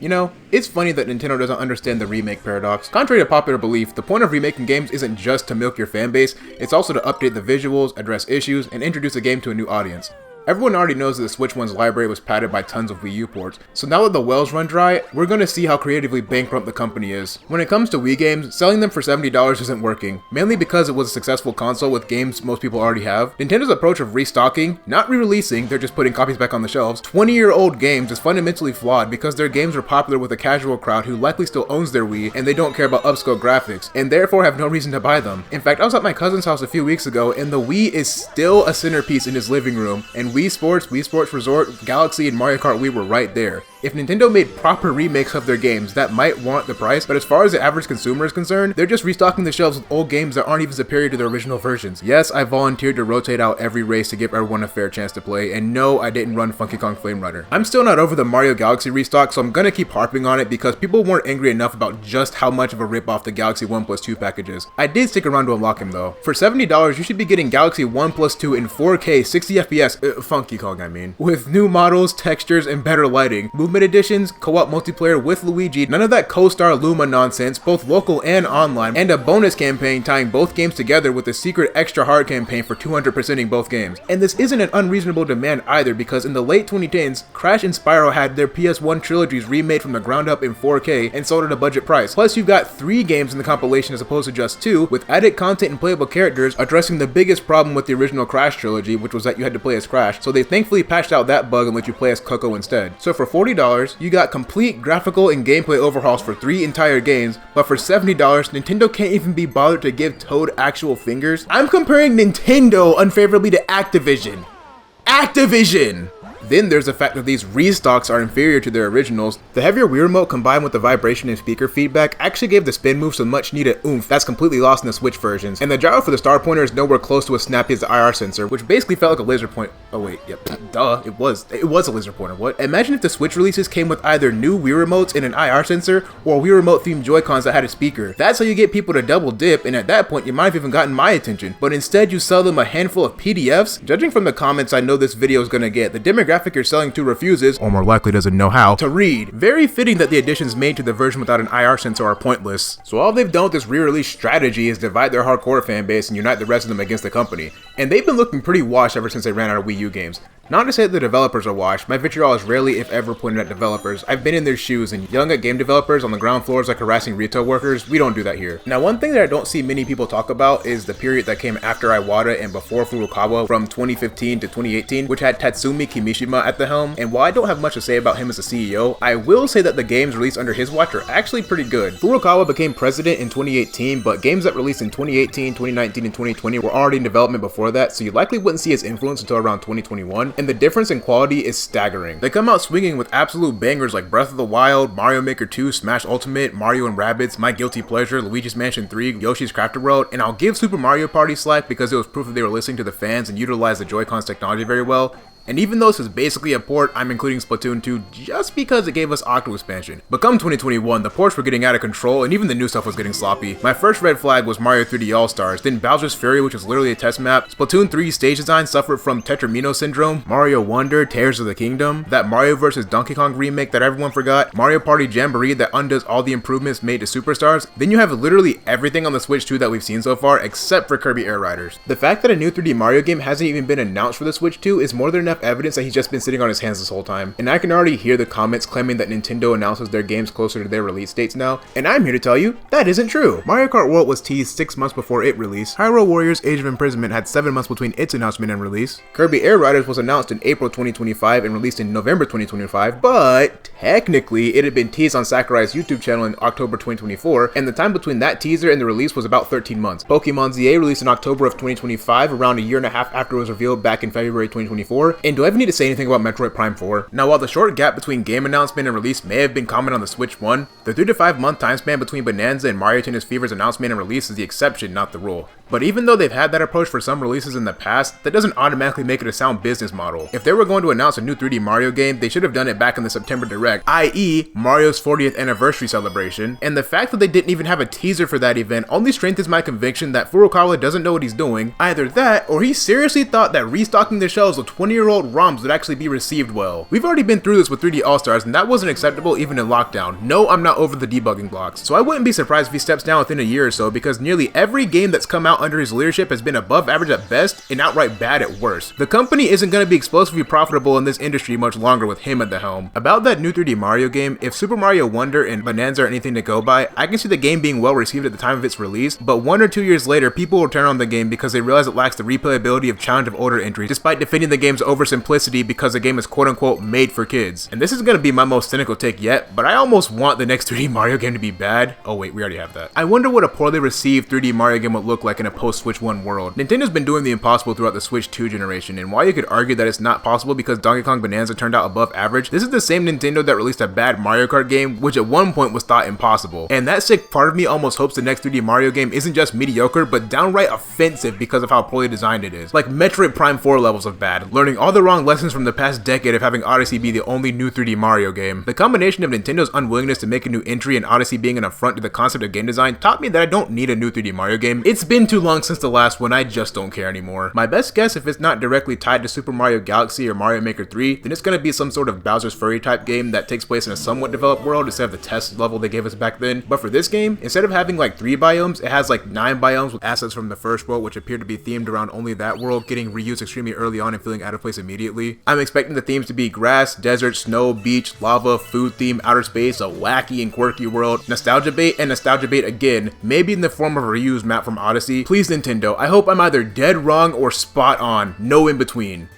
You know, it's funny that Nintendo doesn't understand the remake paradox. Contrary to popular belief, the point of remaking games isn't just to milk your fanbase, it's also to update the visuals, address issues, and introduce a game to a new audience. Everyone already knows that the Switch 1's library was padded by tons of Wii U ports, so now that the wells run dry, we're gonna see how creatively bankrupt the company is. When it comes to Wii games, selling them for $70 isn't working, mainly because it was a successful console with games most people already have. Nintendo's approach of restocking, not re-releasing, they're just putting copies back on the shelves, 20-year-old games is fundamentally flawed because their games are popular with a casual crowd who likely still owns their Wii and they don't care about upscale graphics, and therefore have no reason to buy them. In fact, I was at my cousin's house a few weeks ago and the Wii is still a centerpiece in his living room, and Wii Sports Resort, Galaxy, and Mario Kart Wii were right there. If Nintendo made proper remakes of their games, that might warrant the price, but as far as the average consumer is concerned, they're just restocking the shelves with old games that aren't even superior to their original versions. Yes, I volunteered to rotate out every race to give everyone a fair chance to play, and no, I didn't run Funky Kong Flame Runner. I'm still not over the Mario Galaxy restock, so I'm gonna keep harping on it because people weren't angry enough about just how much of a ripoff the Galaxy 1 Plus 2 package is. I did stick around to unlock him though. For $70, you should be getting Galaxy 1 Plus 2 in 4K, 60 FPS, Funky Kong I mean, with new models, textures, and better lighting, movement additions, co-op multiplayer with Luigi, none of that co-star Luma nonsense, both local and online, and a bonus campaign tying both games together with a secret extra hard campaign for 200%ing both games. And this isn't an unreasonable demand either, because in the late 2010s, Crash and Spyro had their PS1 trilogies remade from the ground up in 4K and sold at a budget price. Plus you've got 3 games in the compilation as opposed to just 2, with added content and playable characters, addressing the biggest problem with the original Crash trilogy, which was that you had to play as Crash, so they thankfully patched out that bug and let you play as Coco instead. So for $40, you got complete graphical and gameplay overhauls for 3 entire games, but for $70, Nintendo can't even be bothered to give Toad actual fingers. I'm comparing Nintendo unfavorably to Activision. Activision! Then there's the fact that these restocks are inferior to their originals. The heavier Wii Remote combined with the vibration and speaker feedback actually gave the spin move some much needed oomph that's completely lost in the Switch versions. And the gyro for the star pointer is nowhere close to as snappy as the IR sensor, which basically felt like a laser point. Oh wait, yep, duh, it was a laser pointer, what? Imagine if the Switch releases came with either new Wii Remotes and an IR sensor, or Wii Remote themed Joy-Cons that had a speaker. That's how you get people to double dip, and at that point you might have even gotten my attention. But instead you sell them a handful of PDFs? Judging from the comments I know this video is gonna get, the demographic you're selling to refuses, or more likely doesn't know how, to read. Very fitting that the additions made to the version without an IR sensor are pointless. So all they've done with this re-release strategy is divide their hardcore fanbase and unite the rest of them against the company. And they've been looking pretty washed ever since they ran out of Wii U games. Not to say that the developers are washed, my vitriol is rarely if ever pointed at developers. I've been in their shoes, and yelling at game developers on the ground floors like harassing retail workers, we don't do that here. Now one thing that I don't see many people talk about is the period that came after Iwata and before Furukawa from 2015 to 2018, which had Tatsumi Kimishima at the helm, and while I don't have much to say about him as a CEO, I will say that the games released under his watch are actually pretty good. Furukawa became president in 2018, but games that released in 2018, 2019, and 2020 were already in development before that, so you likely wouldn't see his influence until around 2021. And the difference in quality is staggering. They come out swinging with absolute bangers like Breath of the Wild, Mario Maker 2, Smash Ultimate, Mario and Rabbids, My Guilty Pleasure, Luigi's Mansion 3, Yoshi's Crafted World, and I'll give Super Mario Party slack because it was proof that they were listening to the fans and utilized the Joy-Con's technology very well. And even though this is basically a port, I'm including Splatoon 2 just because it gave us Octo expansion. But come 2021, the ports were getting out of control and even the new stuff was getting sloppy. My first red flag was Mario 3D All-Stars, then Bowser's Fury, which was literally a test map. Splatoon 3's stage design suffered from Tetramino syndrome, Mario Wonder, Tears of the Kingdom, that Mario vs. Donkey Kong remake that everyone forgot, Mario Party Jamboree that undoes all the improvements made to Superstars. Then you have literally everything on the Switch 2 that we've seen so far except for Kirby Air Riders. The fact that a new 3D Mario game hasn't even been announced for the Switch 2 is more than enough evidence that he's just been sitting on his hands this whole time. And I can already hear the comments claiming that Nintendo announces their games closer to their release dates now, and I'm here to tell you, that isn't true. Mario Kart World was teased 6 months before it released, Hyrule Warriors Age of Imprisonment had 7 months between its announcement and release, Kirby Air Riders was announced in April 2025 and released in November 2025, but technically it had been teased on Sakurai's YouTube channel in October 2024, and the time between that teaser and the release was about 13 months. Pokemon ZA released in October of 2025, around a year and a half after it was revealed back in February 2024, and do I even need to say anything about Metroid Prime 4? Now while the short gap between game announcement and release may have been common on the Switch 1, the 3 to 5 month time span between Bonanza and Mario Tennis Fever's announcement and release is the exception, not the rule. But even though they've had that approach for some releases in the past, that doesn't automatically make it a sound business model. If they were going to announce a new 3D Mario game, they should have done it back in the September Direct, i.e. Mario's 40th anniversary celebration, and the fact that they didn't even have a teaser for that event only strengthens my conviction that Furukawa doesn't know what he's doing. Either that, or he seriously thought that restocking the shelves with 20-year-old ROMs would actually be received well. We've already been through this with 3D All-Stars, and that wasn't acceptable even in lockdown. No, I'm not over the debugging blocks. So I wouldn't be surprised if he steps down within a year or so, because nearly every game that's come out under his leadership has been above average at best and outright bad at worst. The company isn't going to be explosively profitable in this industry much longer with him at the helm. About that new 3D Mario game, if Super Mario Wonder and Bonanza are anything to go by, I can see the game being well received at the time of its release, but 1 or 2 years later, people will turn on the game because they realize it lacks the replayability of Challenge of Older entries, despite defending the game's oversimplicity because the game is quote-unquote made for kids. And this is going to be my most cynical take yet, but I almost want the next 3D Mario game to be bad. Oh wait, we already have that. I wonder what a poorly received 3D Mario game would look like in a post-Switch 1 world. Nintendo's been doing the impossible throughout the Switch 2 generation, and while you could argue that it's not possible because Donkey Kong Bonanza turned out above average, this is the same Nintendo that released a bad Mario Kart game, which at one point was thought impossible. And that sick part of me almost hopes the next 3D Mario game isn't just mediocre, but downright offensive because of how poorly designed it is. Like Metroid Prime 4 levels of bad, learning all the wrong lessons from the past decade of having Odyssey be the only new 3D Mario game. The combination of Nintendo's unwillingness to make a new entry and Odyssey being an affront to the concept of game design taught me that I don't need a new 3D Mario game. It's been too long since the last one, I just don't care anymore. My best guess, if it's not directly tied to Super Mario Galaxy or Mario Maker 3, then it's gonna be some sort of Bowser's Fury type game that takes place in a somewhat developed world instead of the test level they gave us back then. But for this game, instead of having like 3 biomes, it has like 9 biomes with assets from the first world which appear to be themed around only that world, getting reused extremely early on and feeling out of place immediately. I'm expecting the themes to be grass, desert, snow, beach, lava, food theme, outer space, a wacky and quirky world, nostalgia bait, and nostalgia bait again, maybe in the form of a reused map from Odyssey. Please Nintendo, I hope I'm either dead wrong or spot on, no in between.